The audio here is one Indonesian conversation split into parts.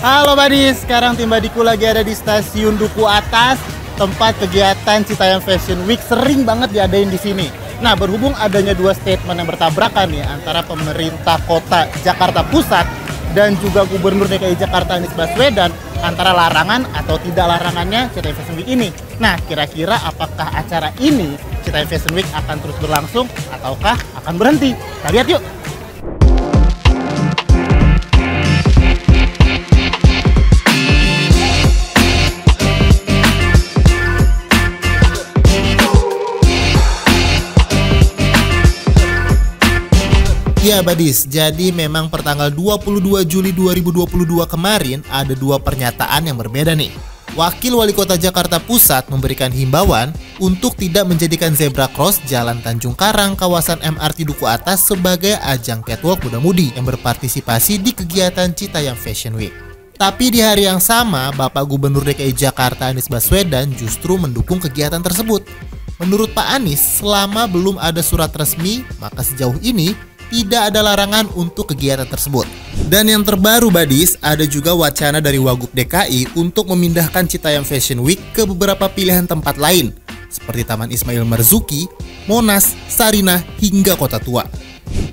Halo Badis, sekarang tim Badiku lagi ada di stasiun Duku Atas, tempat kegiatan Citayam Fashion Week sering banget diadain di sini. Nah, berhubung adanya dua statement yang bertabrakan nih antara pemerintah kota Jakarta Pusat dan juga Gubernur DKI Jakarta Anies Baswedan antara larangan atau tidak larangannya Citayam Fashion Week ini. Nah, kira-kira apakah acara ini Citayam Fashion Week akan terus berlangsung ataukah akan berhenti? Kita lihat yuk. Ya Badis, jadi memang pertanggal 22 Juli 2022 kemarin ada dua pernyataan yang berbeda nih. Wakil Wali Kota Jakarta Pusat memberikan himbauan untuk tidak menjadikan zebra cross Jalan Tanjung Karang kawasan MRT Duku Atas sebagai ajang catwalk muda-mudi yang berpartisipasi di kegiatan Citayam Fashion Week. Tapi di hari yang sama, Bapak Gubernur DKI Jakarta Anies Baswedan justru mendukung kegiatan tersebut. Menurut Pak Anies, selama belum ada surat resmi, maka sejauh ini tidak ada larangan untuk kegiatan tersebut. Dan yang terbaru Badis, ada juga wacana dari Wagub DKI untuk memindahkan Citayam Fashion Week ke beberapa pilihan tempat lain seperti Taman Ismail Marzuki, Monas, Sarinah, hingga Kota Tua.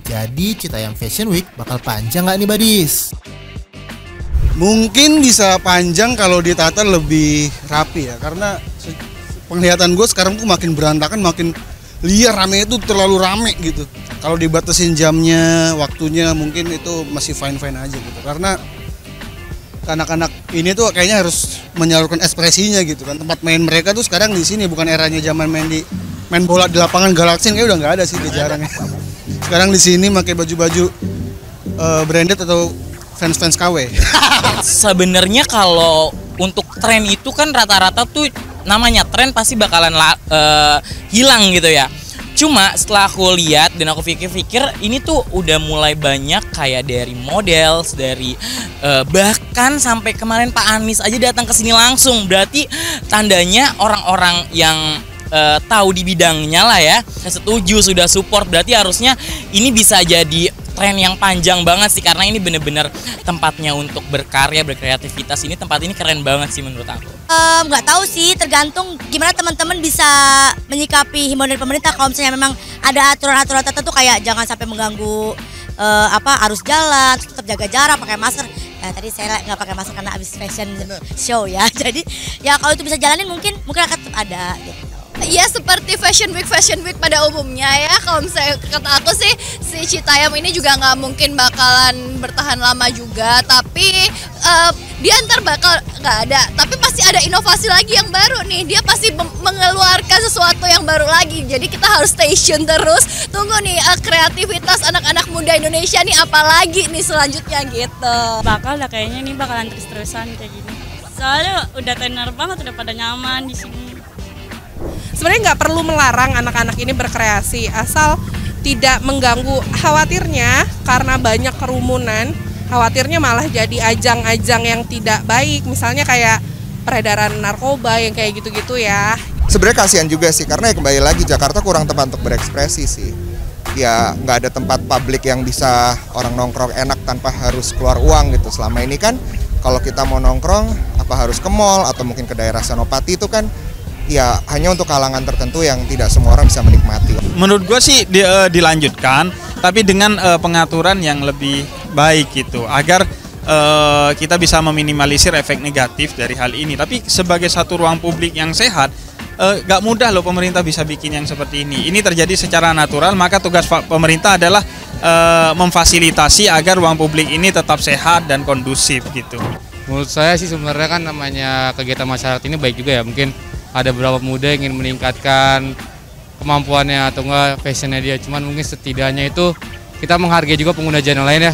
Jadi Citayam Fashion Week bakal panjang nggak nih Badis? Mungkin bisa panjang kalau ditata lebih rapi ya, karena penglihatan gue sekarang tuh makin berantakan, makin liar, rame itu terlalu rame gitu. Kalau dibatasin jamnya, waktunya mungkin itu masih fine-fine aja gitu. Karena anak-anak ini tuh kayaknya harus menyalurkan ekspresinya gitu kan. Tempat main mereka tuh sekarang di sini, bukan eranya zaman main bola di lapangan Galaksin, kayak udah nggak ada sih, jarang ya. Sekarang di sini pakai baju-baju branded atau fans-fans KW. Sebenarnya kalau untuk tren itu kan rata-rata tuh namanya tren pasti bakalan hilang gitu ya. Cuma setelah aku lihat dan aku pikir-pikir, ini tuh udah mulai banyak kayak dari model, dari bahkan sampai kemarin Pak Anies aja datang ke sini langsung. Berarti tandanya orang-orang yang tahu di bidangnya lah ya, setuju, sudah support. Berarti harusnya ini bisa jadi tren yang panjang banget sih, karena ini bener-bener tempatnya untuk berkarya, berkreativitas. Ini tempat ini keren banget sih menurut aku. Nggak tahu sih, tergantung gimana teman-teman bisa menyikapi himbauan dari pemerintah. Kalau misalnya memang ada aturan-aturan tertentu kayak jangan sampai mengganggu arus jalan, tetap jaga jarak, pakai masker. Tadi saya nggak pakai masker karena abis fashion show ya. Jadi ya kalau itu bisa jalanin mungkin akan tetap ada gitu. Ya seperti Fashion Week pada umumnya ya. Kalau misalnya kata aku sih, si Citayam ini juga nggak mungkin bakalan bertahan lama juga. Tapi dia ntar bakal nggak ada. Tapi pasti ada inovasi lagi yang baru nih. Dia pasti mengeluarkan sesuatu yang baru lagi. Jadi kita harus stay tune terus. Tunggu nih kreativitas anak-anak muda Indonesia nih apa lagi nih selanjutnya gitu. Bakal lah kayaknya nih bakalan terus-terusan kayak gini. Soalnya udah tenar banget, udah pada nyaman di sini. Sebenarnya nggak perlu melarang anak-anak ini berkreasi, asal tidak mengganggu. Khawatirnya karena banyak kerumunan, khawatirnya malah jadi ajang-ajang yang tidak baik, misalnya kayak peredaran narkoba yang kayak gitu-gitu ya. Sebenarnya kasihan juga sih, karena ya kembali lagi Jakarta kurang tempat untuk berekspresi sih. Ya nggak ada tempat publik yang bisa orang nongkrong enak tanpa harus keluar uang gitu. Selama ini kan kalau kita mau nongkrong apa harus ke mall atau mungkin ke daerah Senopati itu kan ya hanya untuk kalangan tertentu yang tidak semua orang bisa menikmati. Menurut gue sih dilanjutkan, tapi dengan pengaturan yang lebih baik gitu, agar kita bisa meminimalisir efek negatif dari hal ini. Tapi sebagai satu ruang publik yang sehat, gak mudah loh pemerintah bisa bikin yang seperti ini. Ini terjadi secara natural, maka tugas pemerintah adalah memfasilitasi agar ruang publik ini tetap sehat dan kondusif gitu. Menurut saya sih sebenarnya kan namanya kegiatan masyarakat ini baik juga ya, mungkin ada beberapa muda yang ingin meningkatkan kemampuannya atau enggak fashionnya dia, cuman mungkin setidaknya itu kita menghargai juga pengguna jalan lain ya.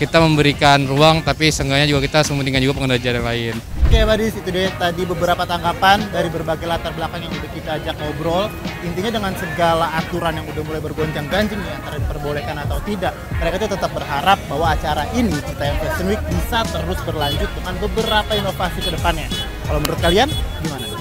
Kita memberikan ruang tapi seenggaknya juga kita mementingkan juga pengguna jalan lain. Oke Badis, itu dia tadi beberapa tanggapan dari berbagai latar belakang yang udah kita ajak ngobrol. Intinya dengan segala aturan yang udah mulai bergoncang-ganjing ya, antara diperbolehkan atau tidak, mereka itu tetap berharap bahwa acara ini Citayam Fashion Week bisa terus berlanjut dengan beberapa inovasi ke depannya. Kalau menurut kalian gimana?